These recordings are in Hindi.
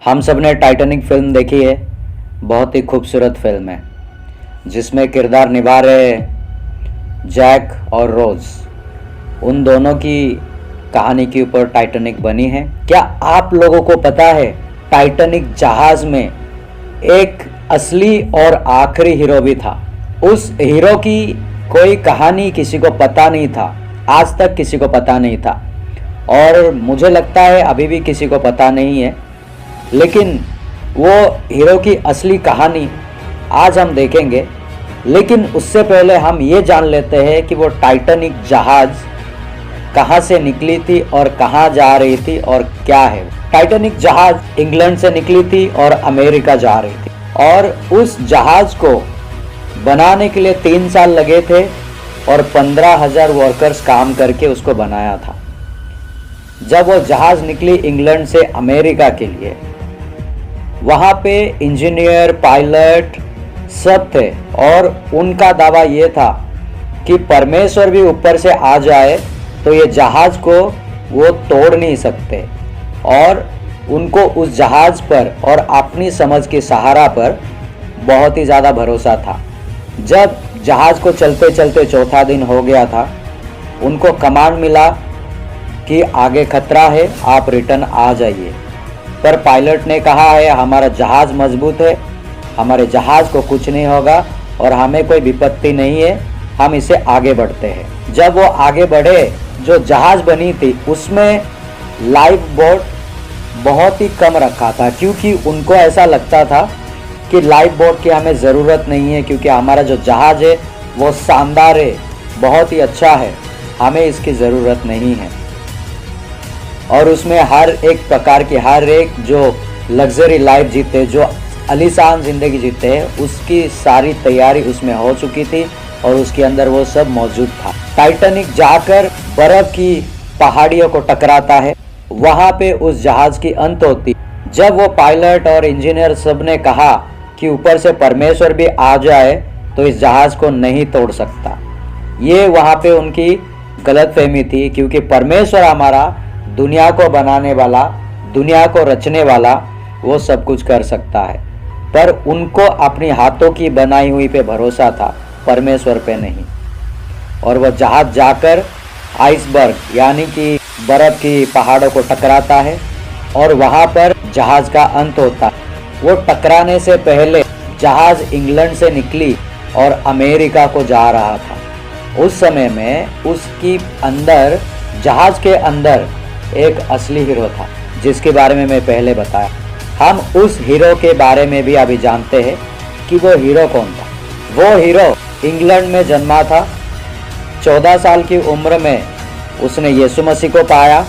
हम सब ने टाइटैनिक फिल्म देखी है। बहुत ही खूबसूरत फिल्म है जिसमें किरदार निभा रहे जैक और रोज। उन दोनों की कहानी के ऊपर टाइटैनिक बनी है। क्या आप लोगों को पता है टाइटैनिक जहाज में एक असली और आखिरी हीरो भी था। उस हीरो की कोई कहानी किसी को पता नहीं था, आज तक किसी को पता नहीं था और मुझे लगता है अभी भी किसी को पता नहीं है। लेकिन वो हीरो की असली कहानी आज हम देखेंगे। लेकिन उससे पहले हम ये जान लेते हैं कि वो टाइटैनिक जहाज कहाँ से निकली थी और कहाँ जा रही थी और क्या है। टाइटैनिक जहाज इंग्लैंड से निकली थी और अमेरिका जा रही थी और उस जहाज को बनाने के लिए 3 साल लगे थे और 15,000 वर्कर्स काम करके उसको बनाया था। जब वो जहाज निकली इंग्लैंड से अमेरिका के लिए, वहाँ पे इंजीनियर पायलट सब थे और उनका दावा ये था कि परमेश्वर भी ऊपर से आ जाए तो ये जहाज को वो तोड़ नहीं सकते और उनको उस जहाज पर और अपनी समझ के सहारा पर बहुत ही ज़्यादा भरोसा था। जब जहाज को चलते चलते चौथा दिन हो गया था, उनको कमांड मिला कि आगे खतरा है, आप रिटर्न आ जाइए। पर पायलट ने कहा है हमारा जहाज मजबूत है, हमारे जहाज को कुछ नहीं होगा और हमें कोई विपत्ति नहीं है, हम इसे आगे बढ़ते हैं। जब वो आगे बढ़े, जो जहाज बनी थी उसमें लाइफ बोट बहुत ही कम रखा था क्योंकि उनको ऐसा लगता था कि लाइफ बोट की हमें ज़रूरत नहीं है क्योंकि हमारा जो जहाज है वो शानदार है, बहुत ही अच्छा है, हमें इसकी ज़रूरत नहीं है। और उसमें हर एक प्रकार की हर एक जो लग्जरी लाइफ जीते, जो आलीशान ज़िंदगी जीते हैं, उसकी सारी तैयारी उसमें हो चुकी थी और उसके अंदर वो सब मौजूद था। टाइटैनिक जाकर बर्फ़ की पहाड़ियों को टकराता है, वहाँ पे उस जहाज़ की अंत होती। जब वो पायलट और इंजीनियर सब ने कहा कि ऊपर से परमेश्वर भी आ जाए तो इस जहाज़ को नहीं तोड़ सकता, ये वहाँ पे उनकी गलतफहमी थी क्योंकि परमेश्वर हमारा दुनिया को बनाने वाला, दुनिया को रचने वाला, वो सब कुछ कर सकता है। पर उनको अपनी हाथों की बनाई हुई पे भरोसा था, परमेश्वर पे नहीं। और वह जहाज जाकर आइसबर्ग यानी कि बर्फ़ की पहाड़ों को टकराता है और वहाँ पर जहाज़ का अंत होता है। वो टकराने से पहले जहाज़ इंग्लैंड से निकली और अमेरिका को जा रहा था। उस समय में उसकी अंदर, जहाज़ के अंदर एक असली हीरो था जिसके बारे में मैं पहले बताया। हम उस हीरो के बारे में भी अभी जानते हैं कि वो हीरो कौन था। वो हीरो इंग्लैंड में जन्मा था। 14 साल की उम्र में उसने यीशु मसीह को पाया।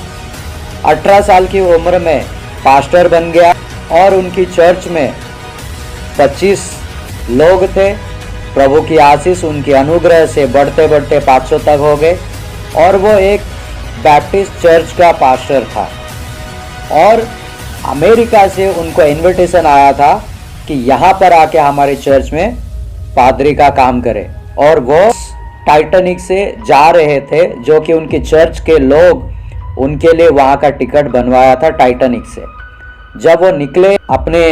18 साल की उम्र में पास्टर बन गया और उनकी चर्च में 25 लोग थे। प्रभु की आशीष, उनके अनुग्रह से बढ़ते बढ़ते 500 तक हो गए और वो एक बैप्टिस्ट चर्च का पास्टर था। और अमेरिका से उनको इनविटेशन आया था कि यहाँ पर आके हमारे चर्च में पादरी का काम करे और वो टाइटैनिक से जा रहे थे, जो कि उनकी चर्च के लोग उनके लिए वहाँ का टिकट बनवाया था टाइटैनिक से। जब वो निकले अपने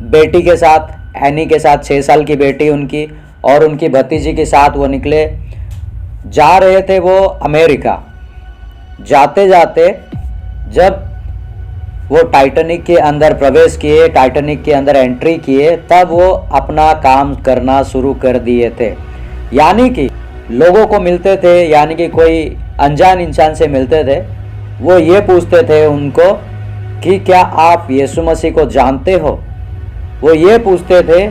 बेटी के साथ, एनी के साथ, 6 साल की बेटी उनकी और उनकी भतीजी के साथ वो निकले, जा रहे थे वो अमेरिका। जाते जाते जब वो टाइटैनिक के अंदर प्रवेश किए, टाइटैनिक के अंदर एंट्री किए, तब वो अपना काम करना शुरू कर दिए थे। यानी कि लोगों को मिलते थे, यानी कि कोई अनजान इंसान से मिलते थे, वो ये पूछते थे उनको कि क्या आप यीशु मसीह को जानते हो। वो ये पूछते थे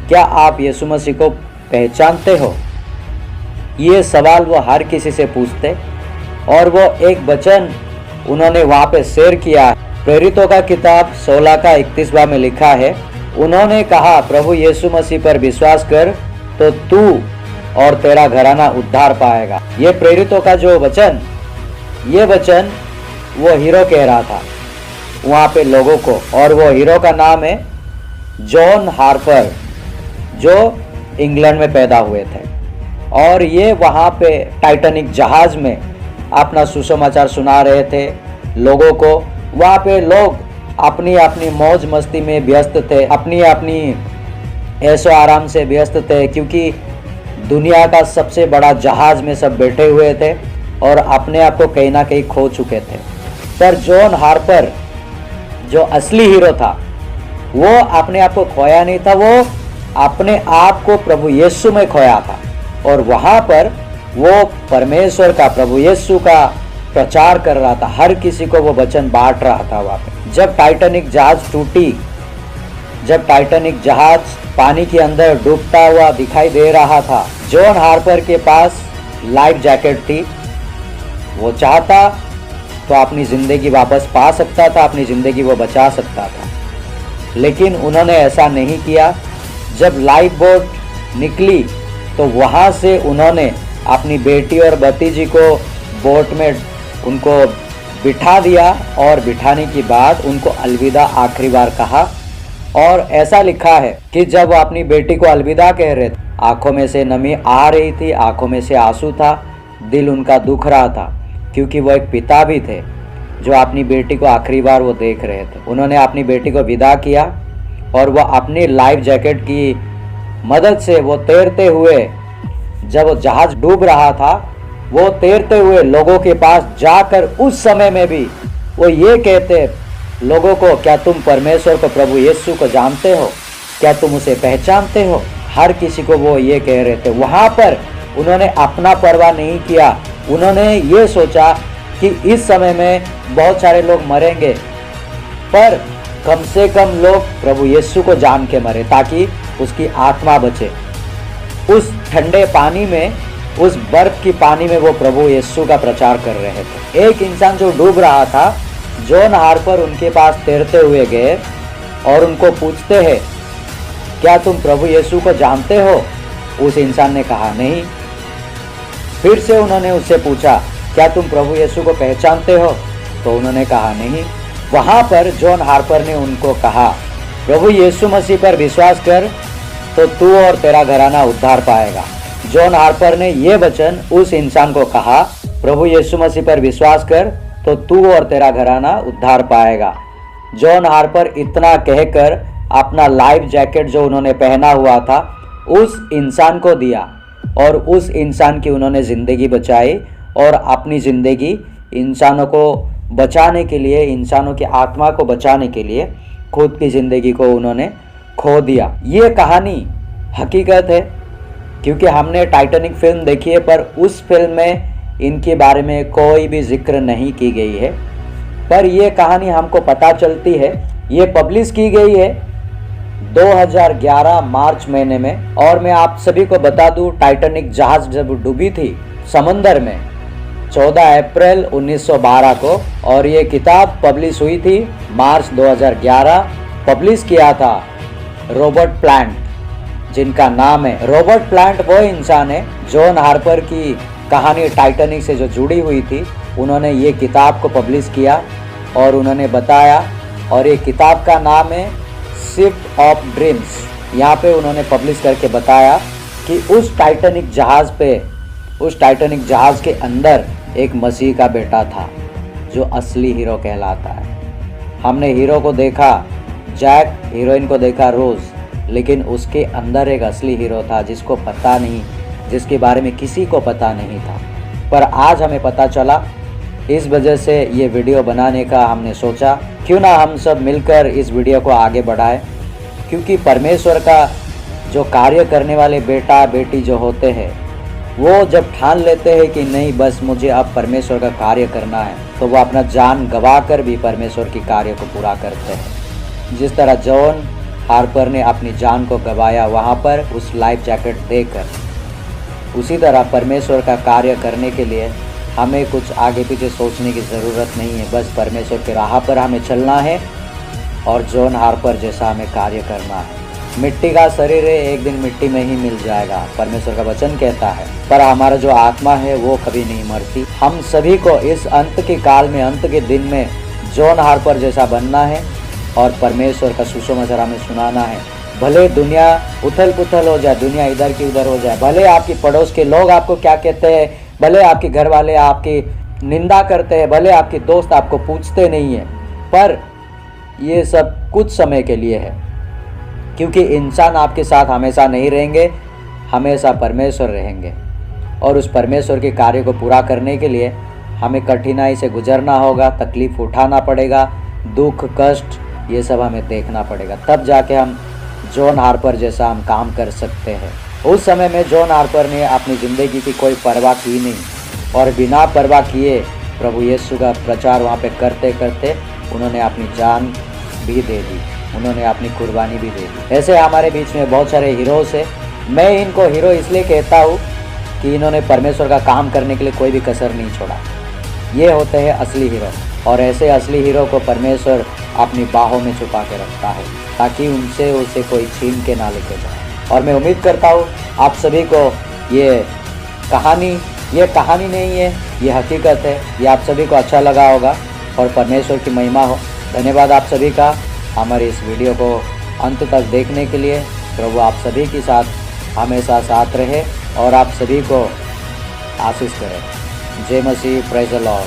क्या आप यीशु मसीह को पहचानते हो। ये सवाल वो हर किसी से पूछते और वो एक वचन उन्होंने वहाँ पे शेयर किया। प्रेरितों का किताब 16 का 31वां में लिखा है, उन्होंने कहा प्रभु यीशु मसीह पर विश्वास कर तो तू और तेरा घराना उद्धार पाएगा। ये प्रेरितों का जो वचन, ये वचन वो हीरो कह रहा था वहाँ पे लोगों को, और वो हीरो का नाम है जॉन हार्पर, जो इंग्लैंड में पैदा हुए थे। और ये वहाँ पे टाइटैनिक जहाज़ में अपना सुसमाचार सुना रहे थे लोगों को। वहाँ पे लोग अपनी अपनी मौज मस्ती में व्यस्त थे, अपनी अपनी ऐशो आराम से व्यस्त थे, क्योंकि दुनिया का सबसे बड़ा जहाज में सब बैठे हुए थे और अपने आप को कहीं ना कहीं खो चुके थे। पर जॉन हार्पर जो असली हीरो था, वो अपने आप को खोया नहीं था, वो अपने आप को प्रभु यीशु में खोया था और वहाँ पर वो परमेश्वर का, प्रभु यीशु का प्रचार कर रहा था। हर किसी को वो वचन बांट रहा था वहाँ पे। जब टाइटैनिक जहाज टूटी, जब टाइटैनिक जहाज पानी के अंदर डूबता हुआ दिखाई दे रहा था, जॉन हार्पर के पास लाइफ जैकेट थी। वो चाहता तो अपनी ज़िंदगी वापस पा सकता था, अपनी ज़िंदगी वो बचा सकता था, लेकिन उन्होंने ऐसा नहीं किया। जब लाइफ बोट निकली तो वहाँ से उन्होंने अपनी बेटी और भतीजी को बोट में उनको बिठा दिया और बिठाने के बाद उनको अलविदा आखिरी बार कहा। और ऐसा लिखा है कि जब वो अपनी बेटी को अलविदा कह रहे थे, आंखों में से नमी आ रही थी, आंखों में से आंसू था, दिल उनका दुख रहा था, क्योंकि वो एक पिता भी थे जो अपनी बेटी को आखिरी बार वो देख रहे थे। उन्होंने अपनी बेटी को विदा किया और वह अपनी लाइफ जैकेट की मदद से वो तैरते हुए, जब वो जहाज डूब रहा था, वो तैरते हुए लोगों के पास जाकर उस समय में भी वो ये कहते लोगों को, क्या तुम परमेश्वर को, प्रभु यीशु को जानते हो? क्या तुम उसे पहचानते हो? हर किसी को वो ये कह रहे थे। वहाँ पर उन्होंने अपना परवाह नहीं किया। उन्होंने ये सोचा कि इस समय में बहुत सारे लोग मरेंगे, पर कम से कम लोग प्रभु यीशु को जान के मरे ताकि उसकी आत्मा बचे। उस ठंडे पानी में, उस बर्फ की पानी में वो प्रभु यीशु का प्रचार कर रहे थे। एक इंसान जो डूब रहा था, जॉन हार्पर उनके पास तैरते हुए गए और उनको पूछते हैं, क्या तुम प्रभु यीशु को जानते हो? उस इंसान ने कहा नहीं। फिर से उन्होंने उससे पूछा, क्या तुम प्रभु यीशु को पहचानते हो? तो उन्होंने कहा नहीं। वहाँ पर जॉन हार्पर ने उनको कहा, प्रभु यीशु मसीह पर विश्वास कर तो तू और तेरा घराना उद्धार पाएगा। जॉन हार्पर ने ये वचन उस इंसान को कहा, प्रभु यीशु मसीह पर विश्वास कर तो तू और तेरा घराना उद्धार पाएगा। जॉन हार्पर इतना कहकर अपना लाइफ जैकेट जो उन्होंने पहना हुआ था उस इंसान को दिया और उस इंसान की उन्होंने ज़िंदगी बचाई और अपनी ज़िंदगी इंसानों को बचाने के लिए, इंसानों की आत्मा को बचाने के लिए खुद की ज़िंदगी को उन्होंने खो दिया। ये कहानी हकीकत है, क्योंकि हमने टाइटैनिक फिल्म देखी है, पर उस फिल्म में इनके बारे में कोई भी जिक्र नहीं की गई है। पर यह कहानी हमको पता चलती है, ये पब्लिश की गई है 2011 मार्च महीने में। और मैं आप सभी को बता दूं, टाइटैनिक जहाज जब डूबी थी समंदर में 14 अप्रैल 1912 को, और ये किताब पब्लिश हुई थी मार्च 2011। पब्लिश किया था रॉबर्ट प्लांट, जिनका नाम है रॉबर्ट प्लांट। वो इंसान है जॉन हार्पर की कहानी टाइटैनिक से जो जुड़ी हुई थी, उन्होंने ये किताब को पब्लिश किया और उन्होंने बताया, और ये किताब का नाम है शिप ऑफ ड्रीम्स। यहाँ पे उन्होंने पब्लिश करके बताया कि उस टाइटैनिक जहाज़ पे, उस टाइटैनिक जहाज़ के अंदर एक मसीह का बेटा था जो असली हीरो कहलाता है। हमने हीरो को देखा जैक, हीरोइन को देखा रोज़, लेकिन उसके अंदर एक असली हीरो था जिसको पता नहीं, जिसके बारे में किसी को पता नहीं था। पर आज हमें पता चला। इस वजह से ये वीडियो बनाने का हमने सोचा, क्यों ना हम सब मिलकर इस वीडियो को आगे बढ़ाएं, क्योंकि परमेश्वर का जो कार्य करने वाले बेटा बेटी जो होते हैं, वो जब ठान लेते हैं कि नहीं बस मुझे अब परमेश्वर का कार्य करना है, तो वो अपना जान गंवा कर भी परमेश्वर की कार्य को पूरा करते हैं। जिस तरह जॉन हार्पर ने अपनी जान को गंवाया वहाँ पर उस लाइफ जैकेट देकर, उसी तरह परमेश्वर का कार्य करने के लिए हमें कुछ आगे पीछे सोचने की ज़रूरत नहीं है। बस परमेश्वर के राह पर हमें चलना है और जॉन हार्पर जैसा हमें कार्य करना है। मिट्टी का शरीर है, एक दिन मिट्टी में ही मिल जाएगा, परमेश्वर का वचन कहता है, पर हमारा जो आत्मा है वो कभी नहीं मरती। हम सभी को इस अंत के काल में, अंत के दिन में जॉन हार्पर जैसा बनना है और परमेश्वर का सुसमाचार हमें सुनाना है। भले दुनिया उथल पुथल हो जाए, दुनिया इधर की उधर हो जाए, भले आपकी पड़ोस के लोग आपको क्या कहते हैं, भले आपके घर वाले आपकी निंदा करते हैं, भले आपके दोस्त आपको पूछते नहीं है, पर ये सब कुछ समय के लिए है, क्योंकि इंसान आपके साथ हमेशा नहीं रहेंगे, हमेशा परमेश्वर रहेंगे। और उस परमेश्वर के कार्य को पूरा करने के लिए हमें कठिनाई से गुजरना होगा, तकलीफ़ उठाना पड़ेगा, दुख कष्ट ये सब हमें देखना पड़ेगा, तब जाके हम जॉन हार्पर जैसा हम काम कर सकते हैं। उस समय में जॉन हार्पर ने अपनी ज़िंदगी की कोई परवाह की नहीं, और बिना परवाह किए प्रभु यीशु का प्रचार वहाँ पे करते करते उन्होंने अपनी जान भी दे दी, उन्होंने अपनी कुर्बानी भी दे दी। ऐसे हमारे बीच में बहुत सारे हीरोज़ हैं। मैं इनको हीरो इसलिए कहता हूँ कि इन्होंने परमेश्वर का काम करने के लिए कोई भी कसर नहीं छोड़ा। ये होते हैं असली हीरो, और ऐसे असली हीरो को परमेश्वर अपनी बाहों में छुपा के रखता है, ताकि उनसे उसे कोई छीन के ना लेके जाए। और मैं उम्मीद करता हूँ आप सभी को ये कहानी नहीं है, ये हकीकत है, ये आप सभी को अच्छा लगा होगा और परमेश्वर की महिमा हो। धन्यवाद आप सभी का हमारे इस वीडियो को अंत तक देखने के लिए। प्रभु आप सभी के साथ हमेशा साथ रहे और आप सभी को आशीष करें। जय मसीह, प्रेज़ द लॉर्ड।